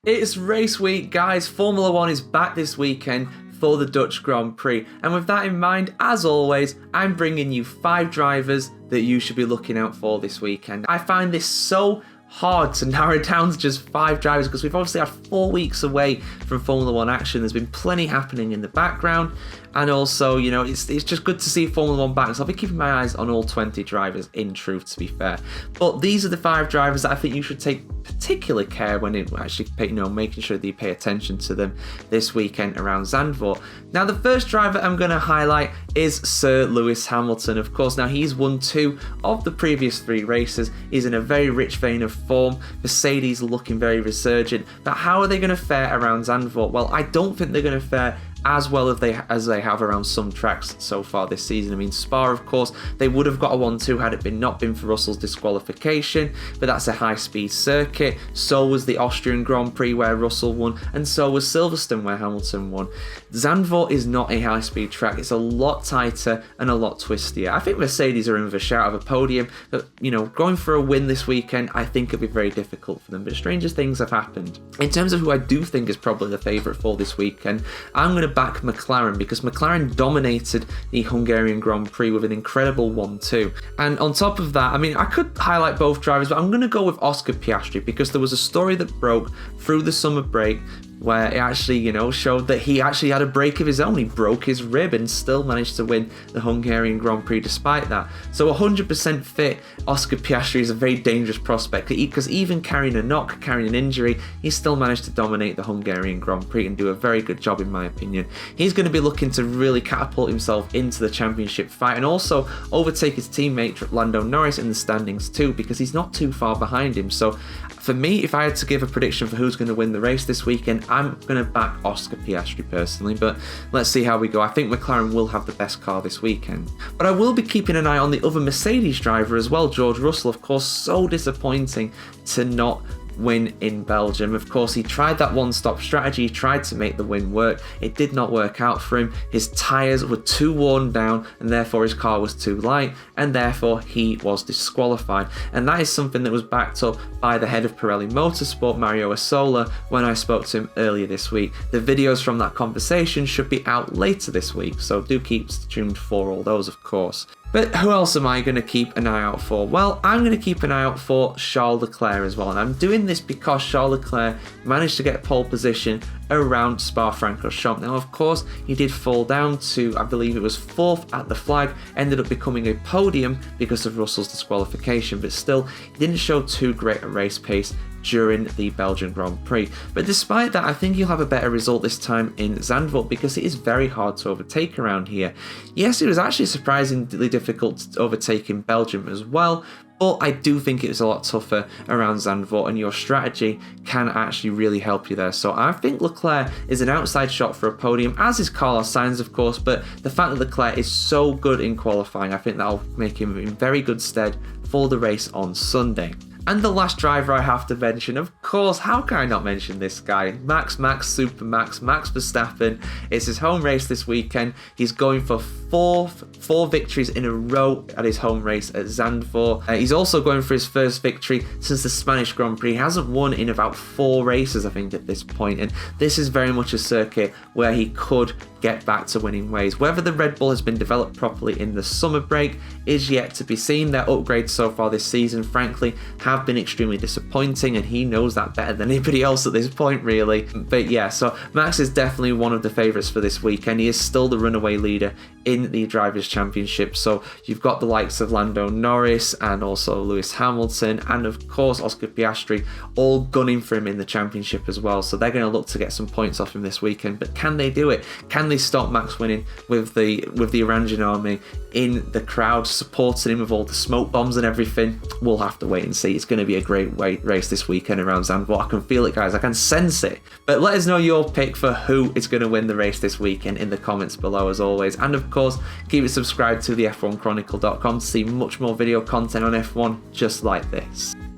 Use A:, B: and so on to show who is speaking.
A: It's race week, guys. Formula 1 is back this weekend for the Dutch Grand Prix. And with that in mind, as always, I'm bringing you 5 drivers that you should be looking out for this weekend. I find this so hard to narrow down to just 5 drivers because we've obviously had 4 weeks away from Formula 1 action. There's been plenty happening in the background, and also, you know, it's just good to see Formula 1 back. So I'll be keeping my eyes on all 20 drivers, in truth, to be fair. But these are the 5 drivers that I think you should take particular care when it actually, making sure that you pay attention to them this weekend around Zandvoort. Now, the first driver I'm going to highlight is Sir Lewis Hamilton. Of course, now he's won 2 of the previous 3 races. He's in a very rich vein of form. Mercedes looking very resurgent. But how are they going to fare around Zandvoort? Well, I don't think they're going to fare as well as they have around some tracks so far this season. I mean, Spa, of course, they would have got a 1-2 had it not been for Russell's disqualification, but that's a high-speed circuit. So was the Austrian Grand Prix where Russell won, and so was Silverstone where Hamilton won. Zandvoort is not a high-speed track. It's a lot tighter and a lot twistier. I think Mercedes are in with a shout of a podium, but, going for a win this weekend, I think it'll be very difficult for them, but stranger things have happened. In terms of who I do think is probably the favourite for this weekend, I'm going to back McLaren because McLaren dominated the Hungarian Grand Prix with an incredible 1-2. And on top of that, I mean, I could highlight both drivers, but I'm going to go with Oscar Piastri because there was a story that broke through the summer break where it actually, showed that he actually had a break of his own. He broke his rib and still managed to win the Hungarian Grand Prix despite that. So 100% fit, Oscar Piastri is a very dangerous prospect because even carrying a knock, carrying an injury, he still managed to dominate the Hungarian Grand Prix and do a very good job in my opinion. He's going to be looking to really catapult himself into the championship fight and also overtake his teammate Lando Norris in the standings too because he's not too far behind him. So for me, if I had to give a prediction for who's going to win the race this weekend, I'm going to back Oscar Piastri personally, but let's see how we go. I think McLaren will have the best car this weekend. But I will be keeping an eye on the other Mercedes driver as well, George Russell. Of course, so disappointing to not win in Belgium. Of course, he tried that one-stop strategy, he tried to make the win work. It did not work out for him. His tyres were too worn down and therefore his car was too light and therefore he was disqualified. And that is something that was backed up by the head of Pirelli Motorsport, Mario Asola, when I spoke to him earlier this week. The videos from that conversation should be out later this week, so do keep tuned for all those, of course. But who else am I going to keep an eye out for? Well, I'm going to keep an eye out for Charles Leclerc as well. And I'm doing this because Charles Leclerc managed to get pole position around Spa-Francorchamps. Now, of course, he did fall down to, I believe it was 4th at the flag, ended up becoming a podium because of Russell's disqualification, but still, he didn't show too great a race pace during the Belgian Grand Prix. But despite that, I think he'll have a better result this time in Zandvoort because it is very hard to overtake around here. Yes, it was actually surprisingly difficult to overtake in Belgium as well, but I do think it was a lot tougher around Zandvoort and your strategy can actually really help you there. So I think Leclerc is an outside shot for a podium, as is Carlos Sainz, of course, but the fact that Leclerc is so good in qualifying, I think that'll make him in very good stead for the race on Sunday. And the last driver I have to mention, of course, how can I not mention this guy? Max Verstappen. It's his home race this weekend. He's going for four victories in a row at his home race at Zandvoort. He's also going for his first victory since the Spanish Grand Prix. He hasn't won in about 4 races, I think, at this point. And this is very much a circuit where he could get back to winning ways. Whether the Red Bull has been developed properly in the summer break is yet to be seen. Their upgrades so far this season, frankly, have been extremely disappointing, and he knows that better than anybody else at this point, really. But yeah, so Max is definitely one of the favourites for this weekend. He is still the runaway leader in the Drivers' Championship. So you've got the likes of Lando Norris and also Lewis Hamilton and of course Oscar Piastri all gunning for him in the championship as well. So they're going to look to get some points off him this weekend. But can they do it? Can they stop Max winning with the Orangian army in the crowd supporting him with all the smoke bombs and everything? We'll have to wait and see. It's going to be a great race this weekend around Zandvoort. I can feel it, guys. I can sense it. But let us know your pick for who is going to win the race this weekend in the comments below, as always. And of course, keep it subscribed to the F1Chronicle.com to see much more video content on F1 just like this.